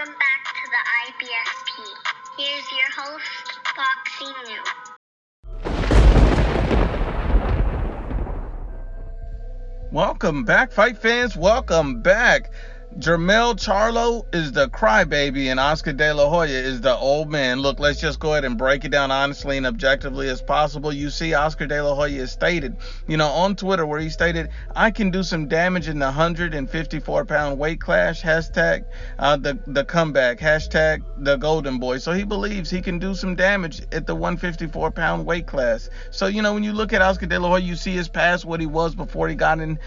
Welcome back to the IBFP. Here's your host, Boxing New. Welcome back, fight fans. Welcome back. Jermell Charlo is the crybaby and Oscar De La Hoya is the old man. Look, let's just go ahead and break it down honestly and objectively as possible. You see, Oscar De La Hoya has stated, on Twitter where he stated, I can do some damage in the 154-pound weight class, hashtag the comeback, hashtag the golden boy. So he believes he can do some damage at the 154-pound weight class. So, when you look at Oscar De La Hoya, you see his past, what he was before he got in,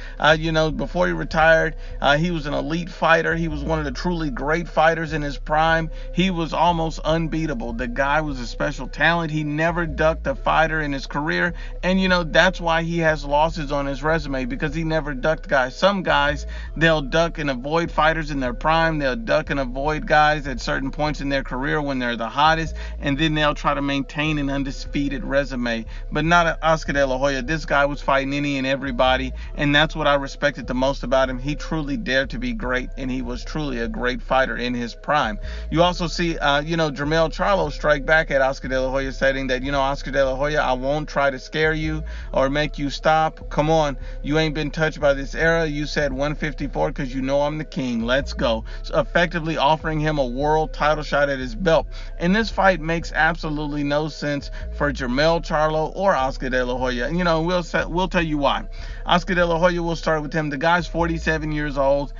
before he retired. He was an elite fighter. He was one of the truly great fighters in his prime. He was almost unbeatable. The guy was a special talent. He never ducked a fighter in his career, and that's why he has losses on his resume, because he never ducked guys. Some guys, they'll duck and avoid fighters in their prime. They'll duck and avoid guys at certain points in their career when they're the hottest, and then they'll try to maintain an undefeated resume. But not Oscar De La Hoya. This guy was fighting any and everybody, and that's what I respected the most about him. He truly dared to be great, and he was truly a great fighter in his prime. You also see, Jermell Charlo strike back at Oscar De La Hoya, stating that, Oscar De La Hoya, I won't try to scare you or make you stop. Come on, you ain't been touched by this era. You said 154 because you know I'm the king. Let's go. So effectively offering him a world title shot at his belt. And this fight makes absolutely no sense for Jermell Charlo or Oscar De La Hoya. We'll tell you why. Oscar De La Hoya, will start with him. The guy's 47 years old.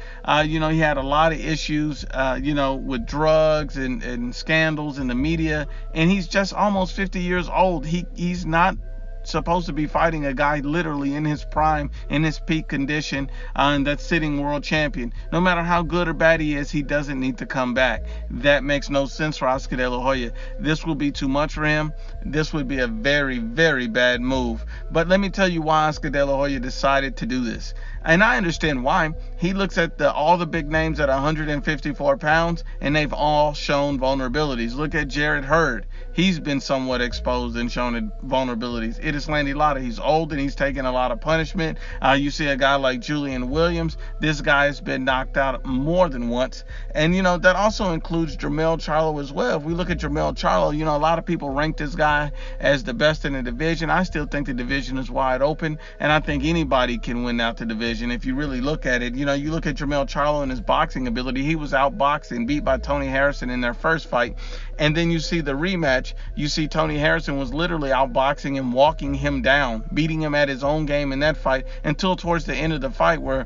He had a lot of issues, with drugs and scandals in the media, and he's just almost 50 years old. He's not supposed to be fighting a guy literally in his prime, in his peak condition, and that's sitting world champion. No matter how good or bad he is, he doesn't need to come back. That makes no sense for Oscar De La Hoya. This will be too much for him. This would be a very, very bad move. But let me tell you why Oscar De La Hoya decided to do this. And I understand why. He looks at all the big names at 154 pounds, and they've all shown vulnerabilities. Look at Jarrett Hurd. He's been somewhat exposed and shown vulnerabilities. It is Landy Lotta. He's old and he's taken a lot of punishment. You see a guy like Julian Williams. This guy has been knocked out more than once. And, that also includes Jermell Charlo as well. If we look at Jermell Charlo, a lot of people rank this guy as the best in the division. I still think the division is wide open, and I think anybody can win out the division. If you really look at it, you look at Jermell Charlo and his boxing ability. He was outboxed and beat by Tony Harrison in their first fight. And then you see the rematch. You see Tony Harrison was literally outboxing him, walking him down, beating him at his own game in that fight, until towards the end of the fight where,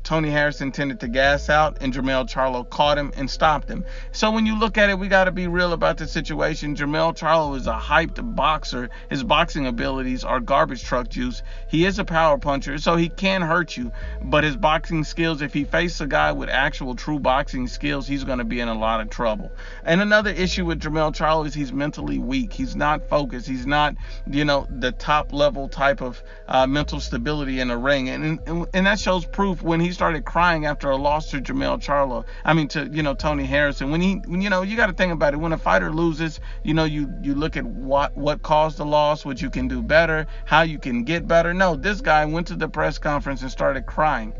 Tony Harrison tended to gas out and Jermell Charlo caught him and stopped him. So when you look at it, we got to be real about the situation. Jermell Charlo is a hyped boxer. His boxing abilities are garbage truck juice. He is a power puncher, so he can hurt you. But his boxing skills, if he faces a guy with actual true boxing skills, he's going to be in a lot of trouble. And another issue with Jermell Charlo is he's mentally weak. He's not focused. He's not, the top level type of mental stability in the ring. And that shows proof when he started crying after a loss to Jermell Charlo. To Tony Harrison. When you got to think about it. When a fighter loses, you look at what caused the loss, what you can do better, how you can get better. No, this guy went to the press conference and started crying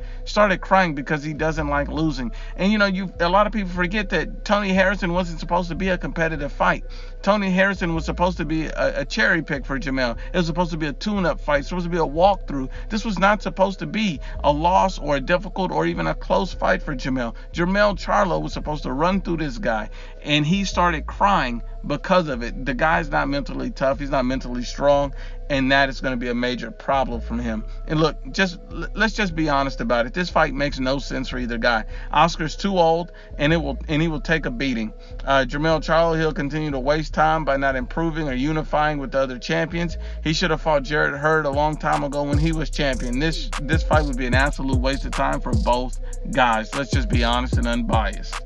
because he doesn't like losing. And a lot of people forget that Tony Harrison wasn't supposed to be a competitive fight. Tony Harrison was supposed to be a cherry pick for Jermell. It was supposed to be a tune-up fight. It was supposed to be a walkthrough. This was not supposed to be a loss or a difficult or even a close fight for Jermell. Jermell Charlo was supposed to run through this guy, and he started crying because of it. The guy's not mentally tough. He's not mentally strong, and that is going to be a major problem from him. And look, let's just be honest about it. This fight makes no sense for either guy. Oscar's too old, and he will take a beating. Jermell Charlo, he'll continue to waste time by not improving or unifying with the other champions. He should have fought Jarrett Hurd a long time ago when he was champion. This fight would be an absolute waste of time for both guys. Let's just be honest and unbiased.